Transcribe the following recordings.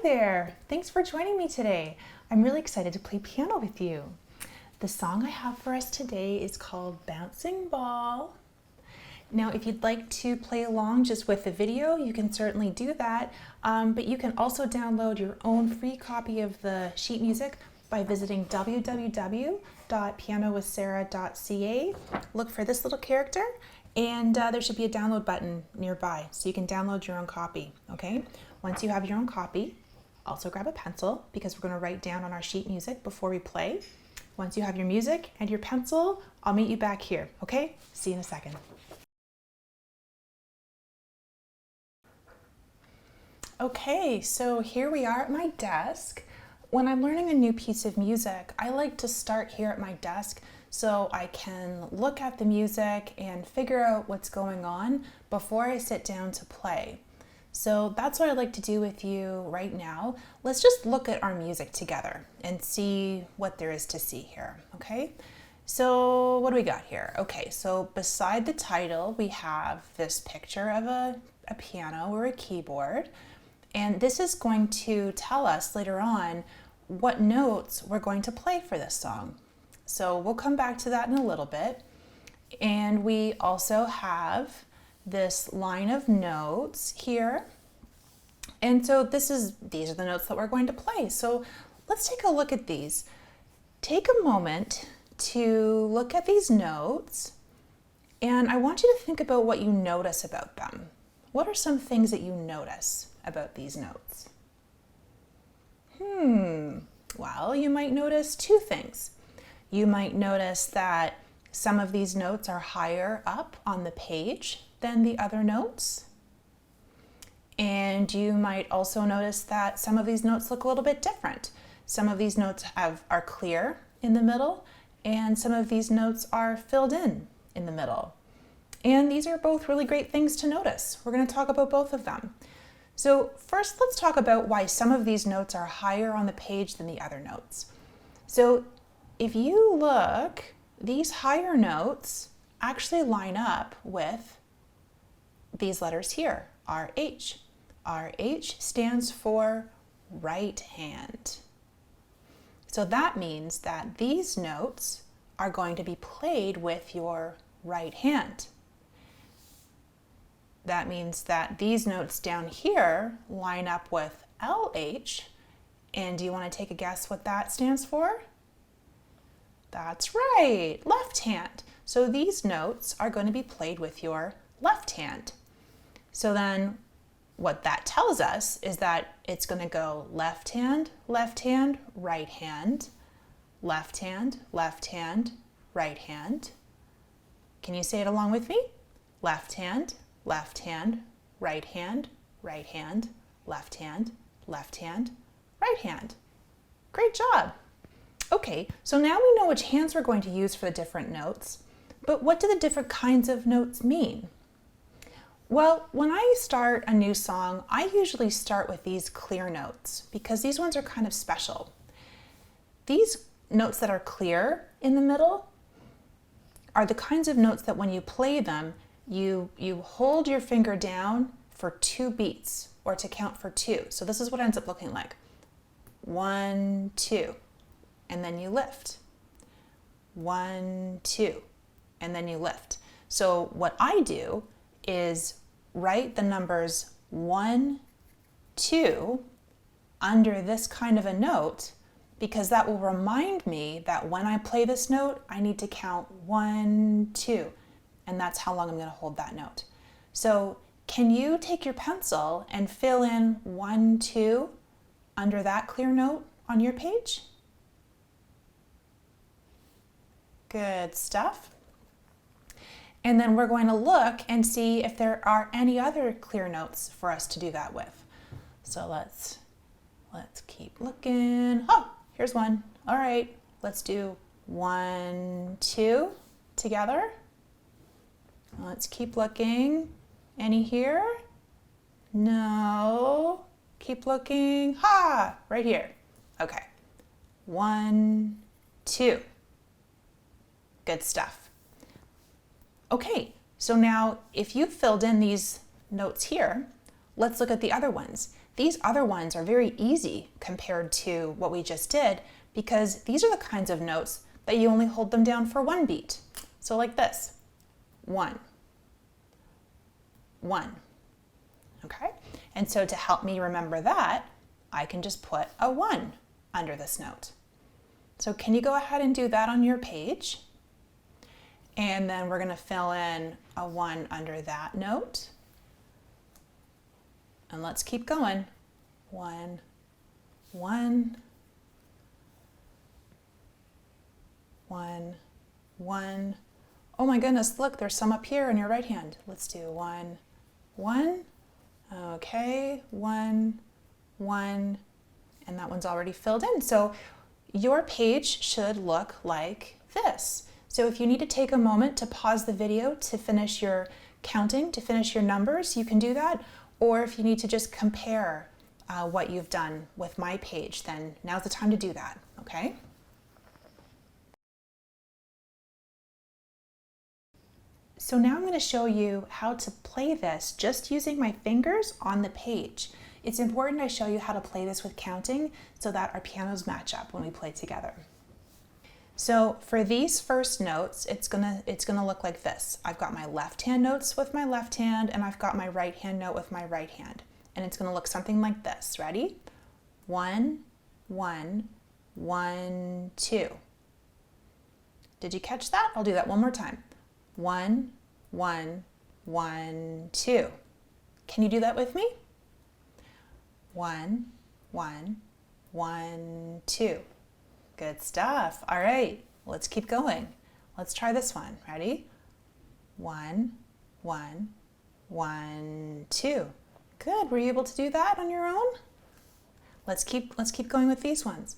there! Thanks for joining me today. I'm really excited to play piano with you. The song I have for us today is called Bouncing Ball. Now, if you'd like to play along just with the video, you can certainly do that, but you can also download your own free copy of the sheet music by visiting www.pianowithsarah.ca. Look for this little character, and there should be a download button nearby, so you can download your own copy, okay? Once you have your own copy, also grab a pencil because we're going to write down on our sheet music before we play. Once you have your music and your pencil, I'll meet you back here, okay? See you in a second. Okay, so here we are at my desk. When I'm learning a new piece of music, I like to start here at my desk so I can look at the music and figure out what's going on before I sit down to play. So that's what I'd like to do with you right now. Let's just look at our music together and see what there is to see here, okay? So what do we got here? Okay, so beside the title, we have this picture of a piano or a keyboard. And this is going to tell us later on what notes we're going to play for this song. So we'll come back to that in a little bit. And we also have this line of notes here. And so these are the notes that we're going to play. So let's take a look at these. Take a moment to look at these notes, and I want you to think about what you notice about them. What are some things that you notice about these notes? Well, you might notice two things. You might notice that some of these notes are higher up on the page than the other notes. And you might also notice that some of these notes look a little bit different. Some of these notes are clear in the middle, and some of these notes are filled in the middle. And these are both really great things to notice. We're going to talk about both of them. So first, let's talk about why some of these notes are higher on the page than the other notes. So if you look, these higher notes actually line up with these letters here, RH. RH stands for right hand. So that means that these notes are going to be played with your right hand. That means that these notes down here line up with LH. And do you want to take a guess what that stands for? That's right, left hand. So these notes are going to be played with your left hand. So then what that tells us is that it's going to go left hand, right hand, left hand, right hand. Can you say it along with me? Left hand, right hand, left hand, right hand. Great job. Okay, so now we know which hands we're going to use for the different notes, but what do the different kinds of notes mean? Well, when I start a new song, I usually start with these clear notes because these ones are kind of special. These notes that are clear in the middle are the kinds of notes that when you play them, you hold your finger down for 2 beats or to count for 2. So this is what it ends up looking like. 1, 2, and then you lift. 1, 2, and then you lift. So what I do is write the numbers 1, 2 under this kind of a note because that will remind me that when I play this note, I need to count 1, 2, and that's how long I'm going to hold that note. So can you take your pencil and fill in 1, 2 under that clear note on your page? Good stuff. And then we're going to look and see if there are any other clear notes for us to do that with. So let's keep looking. Oh, here's one. All right, let's do 1, 2 together. Let's keep looking. Any here? No. Keep looking. Ha! Right here. Okay. 1, 2. Good stuff. Okay, so now if you filled in these notes here, let's look at the other ones. these other ones are very easy compared to what we just did because these are the kinds of notes that you only hold them down for one beat. So like this, 1, 1, okay? And so to help me remember that, I can just put a 1 under this note. So can you go ahead and do that on your page? And then we're going to fill in a 1 under that note. And let's keep going. 1, 1, 1, 1. Oh my goodness, look, there's some up here in your right hand. Let's do 1, 1. Okay, 1, 1. And that one's already filled in. So your page should look like this. So if you need to take a moment to pause the video to finish your counting, to finish your numbers, you can do that. Or if you need to just compare what you've done with my page, then now's the time to do that, okay? So now I'm going to show you how to play this just using my fingers on the page. It's important I show you how to play this with counting so that our pianos match up when we play together. So for these first notes, it's gonna look like this. I've got my left hand notes with my left hand and I've got my right hand note with my right hand. And it's gonna look something like this. Ready? 1, 1, 1, 2. Did you catch that? I'll do that one more time. 1, 1, 1, 2. Can you do that with me? 1, 1, 1, 2. Good stuff. All right, let's keep going. Let's try this one. Ready? 1, 1, 1, 2. Good. Were you able to do that on your own? Let's keep going with these ones.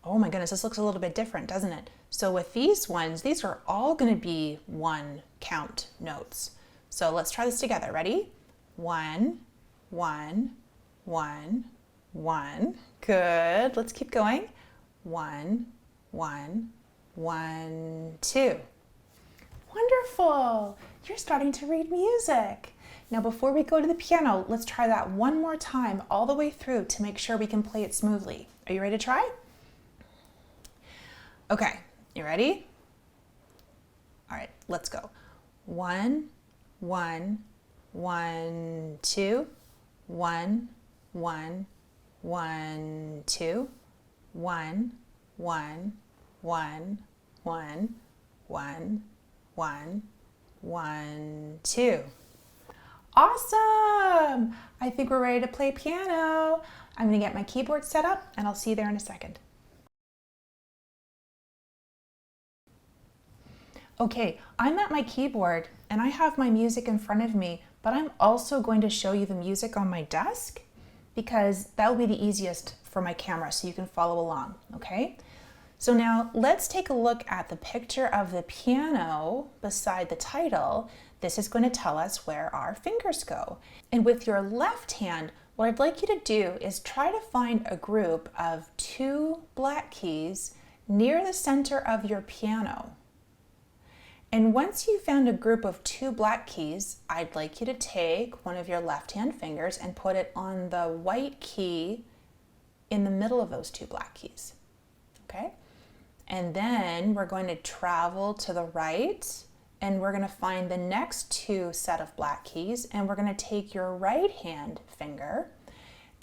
Oh my goodness, this looks a little bit different, doesn't it? So with these ones, these are all going to be 1 count notes. So let's try this together. Ready? 1, 1, 1, 1. Good. Let's keep going. 1, 1, 1, 2. Wonderful. You're starting to read music. Now before we go to the piano, let's try that one more time all the way through to make sure we can play it smoothly. Are you ready to try? Okay, you ready? All right, let's go. 1, 1, 1, 2, 1, 1, 1, 2, 1, 1, 1, 1, 1, 1, 1, 2. Awesome! I think we're ready to play piano. I'm going to get my keyboard set up and I'll see you there in a second. Okay, I'm at my keyboard and I have my music in front of me, but I'm also going to show you the music on my desk because that will be the easiest for my camera so you can follow along, okay? So now let's take a look at the picture of the piano beside the title. This is going to tell us where our fingers go. And with your left hand, what I'd like you to do is try to find a group of 2 black keys near the center of your piano. And once you've found a group of 2 black keys, I'd like you to take one of your left-hand fingers and put it on the white key in the middle of those 2 black keys, okay? And then we're going to travel to the right and we're going to find the next 2 set of black keys and we're going to take your right-hand finger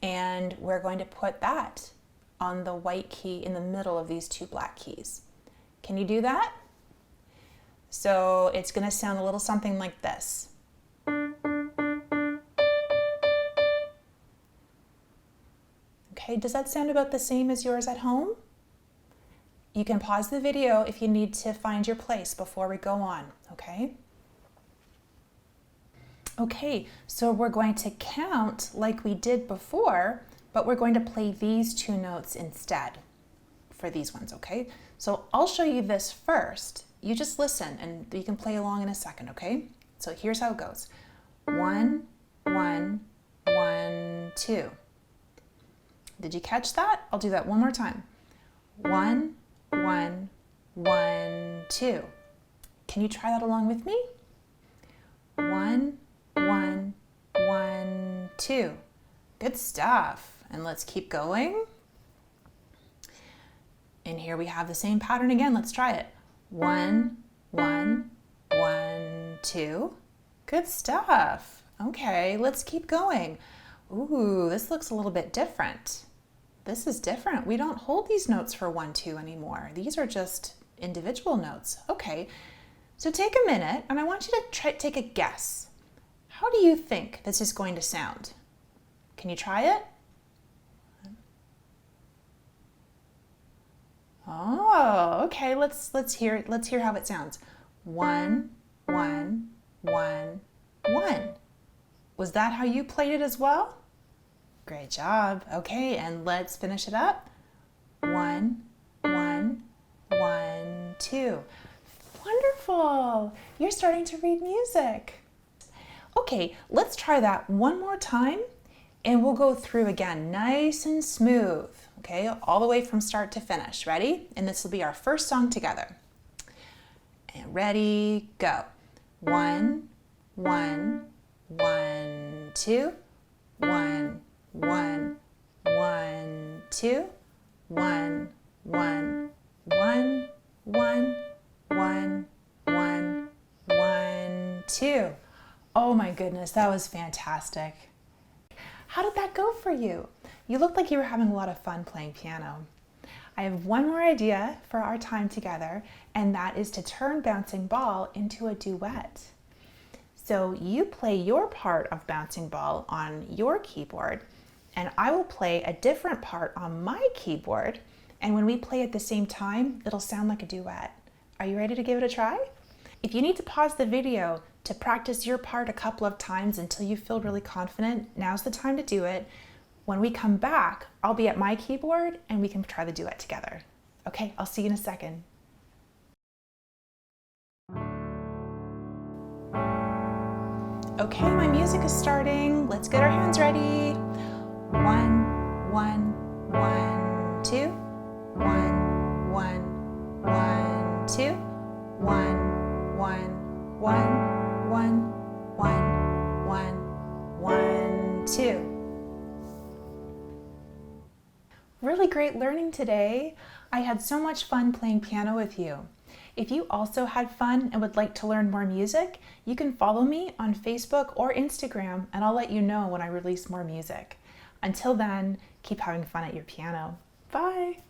and we're going to put that on the white key in the middle of these 2 black keys. Can you do that? So it's going to sound a little something like this. Okay, does that sound about the same as yours at home? You can pause the video if you need to find your place before we go on, okay? Okay, so we're going to count like we did before, but we're going to play these 2 notes instead for these ones, okay? So I'll show you this first. You just listen and you can play along in a second, okay? So here's how it goes. 1, 1, 1, 2. Did you catch that? I'll do that one more time. 1, 1, 1, 2. Can you try that along with me? 1, 1, 1, 2. Good stuff. And let's keep going. And here we have the same pattern again. Let's try it. 1, 1, 1, 2. Good stuff. Okay, let's keep going. Ooh, this looks a little bit different. This is different. We don't hold these notes for 1, 2 anymore. These are just individual notes. Okay, so take a minute and I want you to take a guess. How do you think this is going to sound? Can you try it? Oh, okay. Let's hear it. Let's hear how it sounds. 1, 1, 1, 1. Was that how you played it as well? Great job. Okay, and let's finish it up. 1, 1, 1, 2. Wonderful. You're starting to read music. Okay, let's try that one more time and we'll go through again nice and smooth. Okay, all the way from start to finish. Ready? And this will be our first song together. And ready, go. 1, 1, 1, 2. 1, 1, 1, 2. 1, 1, 1, 1, 1, 1, 1, 2. Oh my goodness, that was fantastic. How did that go for you? You looked like you were having a lot of fun playing piano. I have one more idea for our time together, and that is to turn Bouncing Ball into a duet. So you play your part of Bouncing Ball on your keyboard, and I will play a different part on my keyboard, and when we play at the same time, it'll sound like a duet. Are you ready to give it a try? If you need to pause the video to practice your part a couple of times until you feel really confident, now's the time to do it. When we come back, I'll be at my keyboard and we can try the duet together. Okay, I'll see you in a second. Okay, my music is starting. Let's get our hands ready. 1, 1, 1, 2. 1, 1, 1, 2. 1, 1, 1, 1, 1, 1, 1, 2. Really great learning today. I had so much fun playing piano with you. If you also had fun and would like to learn more music, you can follow me on Facebook or Instagram and I'll let you know when I release more music. Until then, keep having fun at your piano. Bye.